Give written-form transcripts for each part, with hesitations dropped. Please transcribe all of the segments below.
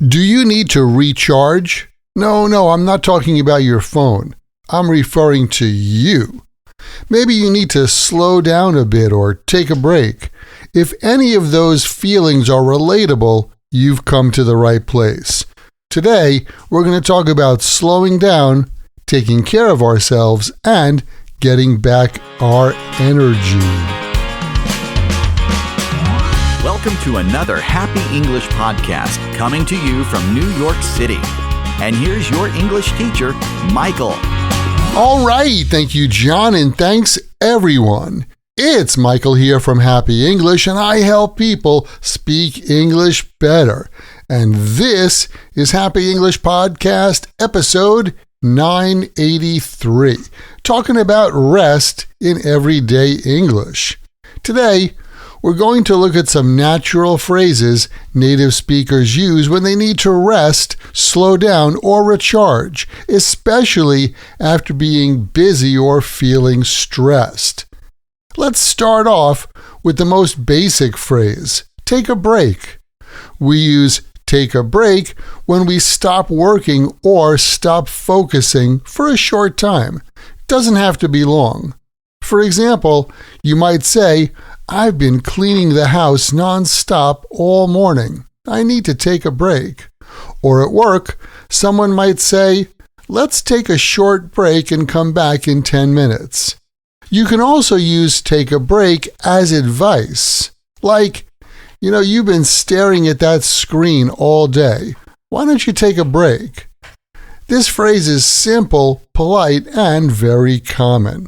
Do you need to recharge? No, I'm not talking about your phone. I'm referring to you. Maybe you need to slow down a bit or take a break. If any of those feelings are relatable, you've come to the right place. Today, we're going to talk about slowing down, taking care of ourselves, and getting back our energy. Welcome to another Happy English podcast coming to you from New York City. And here's your English teacher, Michael. All right, thank you, John, and thanks, everyone. It's Michael here from Happy English, and I help people speak English better. And this is Happy English Podcast, episode 983, talking about rest in everyday English. Today, we're going to look at some natural phrases native speakers use when they need to rest, slow down, or recharge, especially after being busy or feeling stressed. Let's start off with the most basic phrase, take a break. We use take a break when we stop working or stop focusing for a short time. It doesn't have to be long. For example, you might say, I've been cleaning the house non-stop all morning. I need to take a break. Or at work, someone might say, let's take a short break and come back in 10 minutes. You can also use take a break as advice. Like, you've been staring at that screen all day. Why don't you take a break? This phrase is simple, polite, and very common.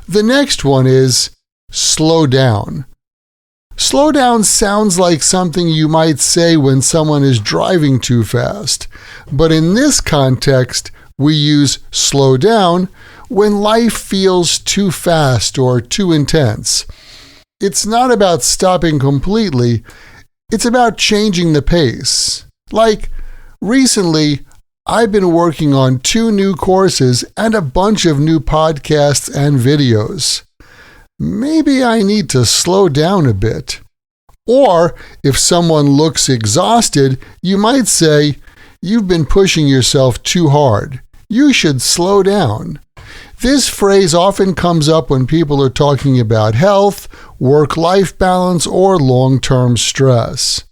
The next one is slow down. Slow down sounds like something you might say when someone is driving too fast. But in this context, we use slow down when life feels too fast or too intense. It's not about stopping completely, it's about changing the pace. Like, recently, I've been working on 2 new courses and a bunch of new podcasts and videos. Maybe I need to slow down a bit. Or, if someone looks exhausted, you might say, you've been pushing yourself too hard. You should slow down. This phrase often comes up when people are talking about health, work-life balance, or long-term stress.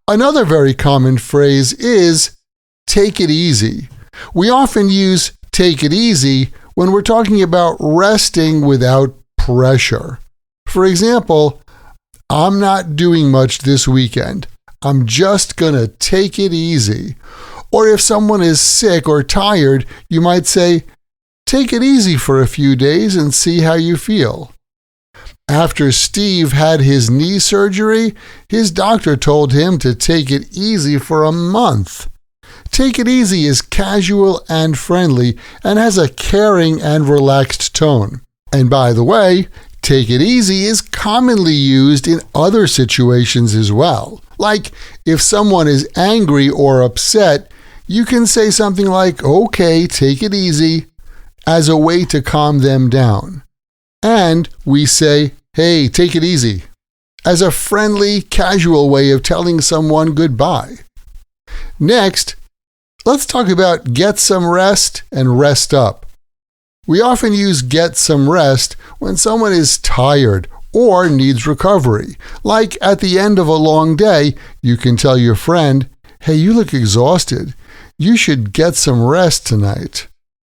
Another very common phrase is take it easy. We often use take it easy when we're talking about resting without pressure. For example, I'm not doing much this weekend. I'm just gonna take it easy. Or if someone is sick or tired, you might say, take it easy for a few days and see how you feel. After Steve had his knee surgery, his doctor told him to take it easy for a month. Take it easy is casual and friendly and has a caring and relaxed tone. And by the way, take it easy is commonly used in other situations as well. Like if someone is angry or upset, you can say something like, okay, take it easy, as a way to calm them down. And we say, hey, take it easy, as a friendly, casual way of telling someone goodbye. Next, let's talk about get some rest and rest up. We often use get some rest when someone is tired or needs recovery. Like at the end of a long day, you can tell your friend, hey, you look exhausted. You should get some rest tonight.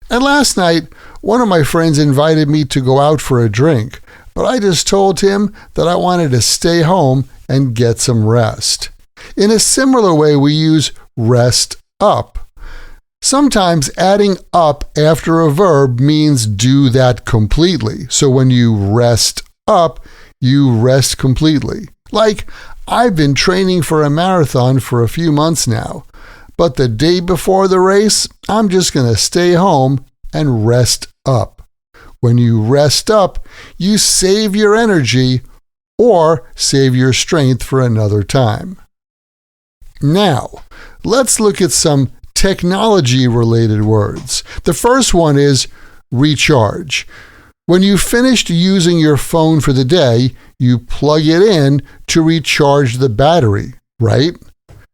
And last night, one of my friends invited me to go out for a drink, but I just told him that I wanted to stay home and get some rest. In a similar way, we use rest up. Sometimes adding up after a verb means do that completely. So when you rest up, you rest completely. Like, I've been training for a marathon for a few months now, but the day before the race, I'm just going to stay home and rest up. When you rest up, you save your energy or save your strength for another time. Now, let's look at some technology-related words. The first one is recharge. When you finished using your phone for the day, you plug it in to recharge the battery, right?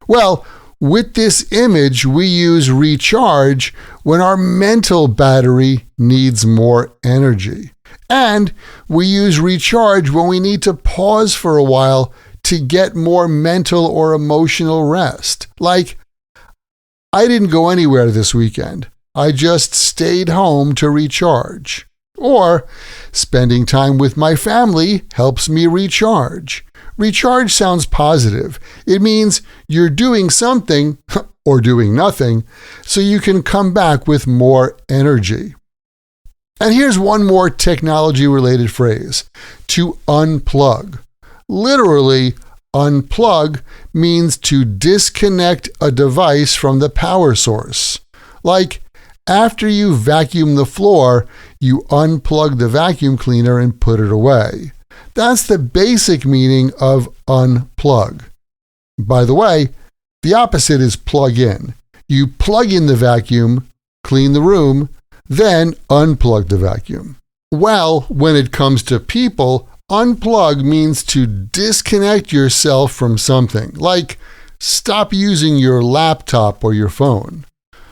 Well, With this image, we use recharge when our mental battery needs more energy. And we use recharge when we need to pause for a while to get more mental or emotional rest. Like, I didn't go anywhere this weekend. I just stayed home to recharge. Or, spending time with my family helps me recharge. Recharge sounds positive. It means you're doing something or doing nothing so you can come back with more energy. And here's one more technology-related phrase: to unplug. Literally, unplug means to disconnect a device from the power source. Like, after you vacuum the floor, you unplug the vacuum cleaner and put it away. That's the basic meaning of unplug. By the way, the opposite is plug in. You plug in the vacuum, clean the room, then unplug the vacuum. Well, when it comes to people, unplug means to disconnect yourself from something, like stop using your laptop or your phone.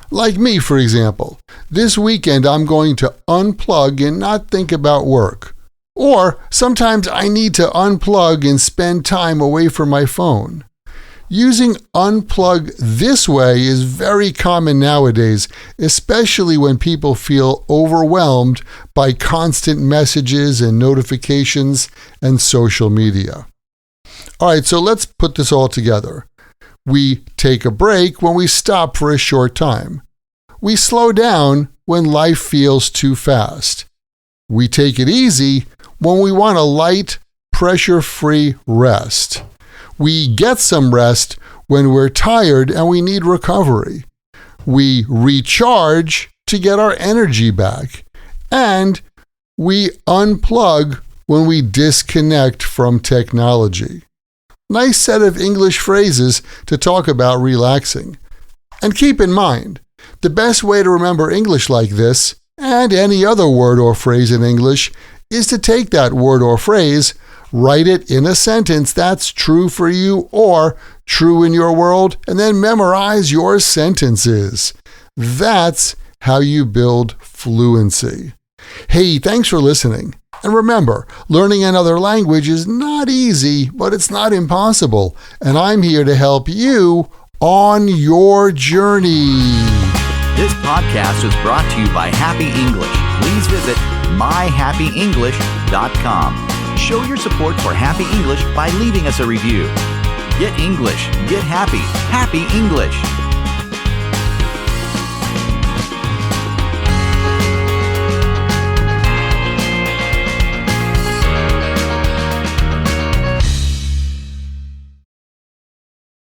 Like me, for example. This weekend I'm going to unplug and not think about work. Or sometimes I need to unplug and spend time away from my phone. Using unplug this way is very common nowadays, especially when people feel overwhelmed by constant messages and notifications and social media. All right, so let's put this all together. We take a break when we stop for a short time. We slow down when life feels too fast. We take it easy when we want a light, pressure-free rest. We get some rest when we're tired and we need recovery. We recharge to get our energy back. And we unplug when we disconnect from technology. Nice set of English phrases to talk about relaxing. And keep in mind, the best way to remember English like this, and any other word or phrase in English, is to take that word or phrase, write it in a sentence that's true for you or true in your world, and then memorize your sentences. That's how you build fluency. Hey, thanks for listening. And remember, learning another language is not easy, but it's not impossible. And I'm here to help you on your journey. This podcast was brought to you by Happy English. Please visit myhappyenglish.com. Show your support for Happy English by leaving us a review. Get English, get happy, Happy English.